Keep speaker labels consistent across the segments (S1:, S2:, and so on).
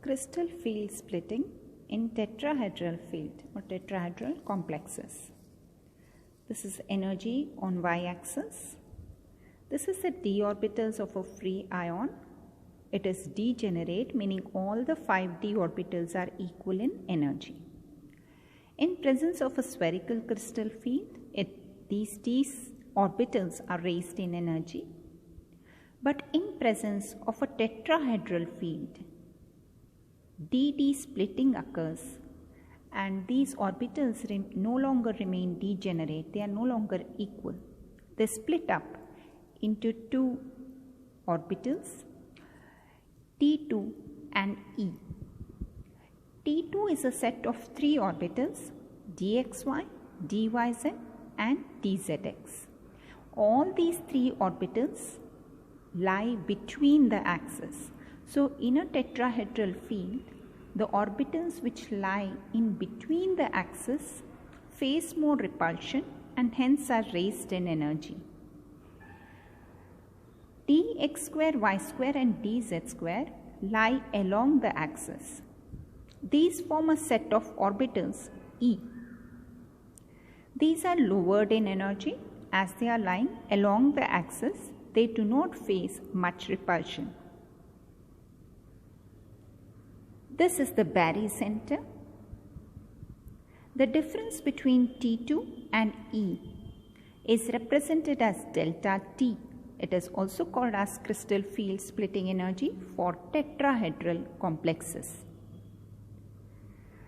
S1: Crystal field splitting in tetrahedral field or tetrahedral complexes. This is energy on y-axis. This is the d orbitals of a free ion. It is degenerate, meaning all the 5 d orbitals are equal in energy. In presence of a spherical crystal field, these d orbitals are raised in energy. But in presence of a tetrahedral field, dd splitting occurs and these orbitals no longer remain degenerate, they are no longer equal. They split up into 2 orbitals, T2 and E. T2 is a set of 3 orbitals, dxy, dyz and dzx. All these 3 orbitals lie between the axes. So in a tetrahedral field, the orbitals which lie in between the axes face more repulsion and hence are raised in energy. dx square, y square and dz square lie along the axis. These form a set of orbitals E. These are lowered in energy as they are lying along the axis. They do not face much repulsion. This is the barycenter. The difference between T2 and E is represented as delta T. It is also called as crystal field splitting energy for tetrahedral complexes.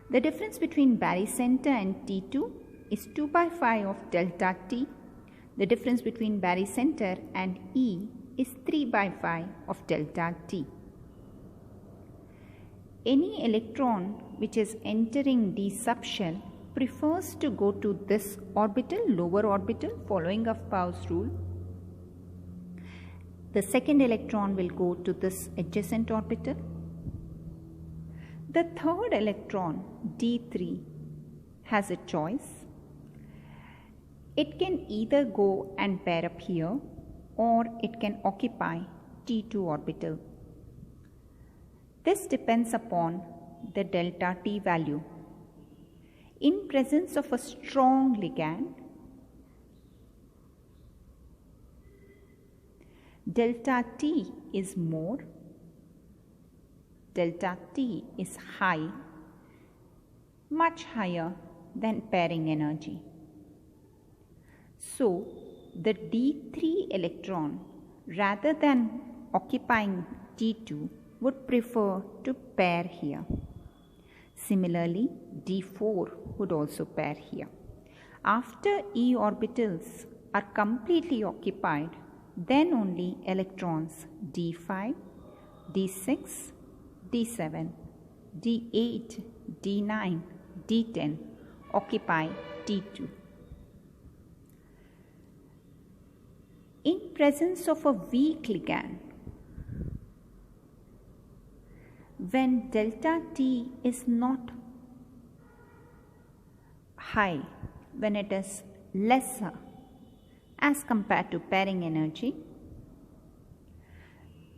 S1: The difference between barycenter and T2 is 2 by 5 of delta T. The difference between barycenter and E is 3 by 5 of delta T. Any electron which is entering the subshell prefers to go to this orbital, lower orbital, following of Pauli's rule. The second electron will go to this adjacent orbital. The third electron, D3, has a choice. It can either go and pair up here or it can occupy T2 orbital. This depends upon the delta T value. In presence of a strong ligand, delta T is more, delta T is high, much higher than pairing energy. So, the D3 electron, rather than occupying T2, would prefer to pair here. Similarly, D4 would also pair here. After E orbitals are completely occupied, then only electrons D5, D6, D7, D8, D9, D10 occupy T2. In presence of a weak ligand, when delta T is not high, when it is lesser as compared to pairing energy,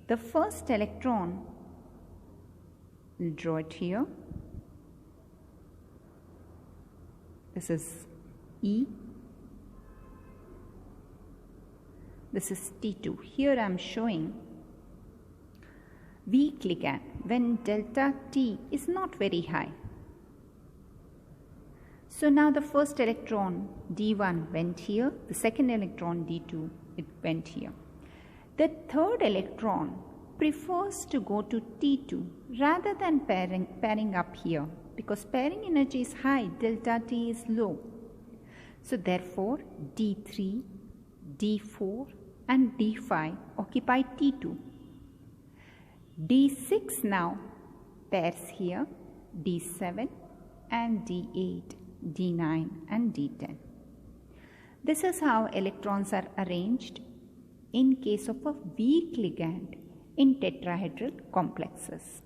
S1: the first electron, we'll draw it here. This is E. This is T2. Here I am showing weak ligand when delta T is not very high. So now the first electron D1 went here, the second electron D2, it went here. The third electron prefers to go to T2 rather than pairing up here, because pairing energy is high, delta T is low. So therefore D3, D4 and D5 occupy T2. D6 now pairs here, D7 and D8, D9 and D10. This is how electrons are arranged in case of a weak ligand in tetrahedral complexes.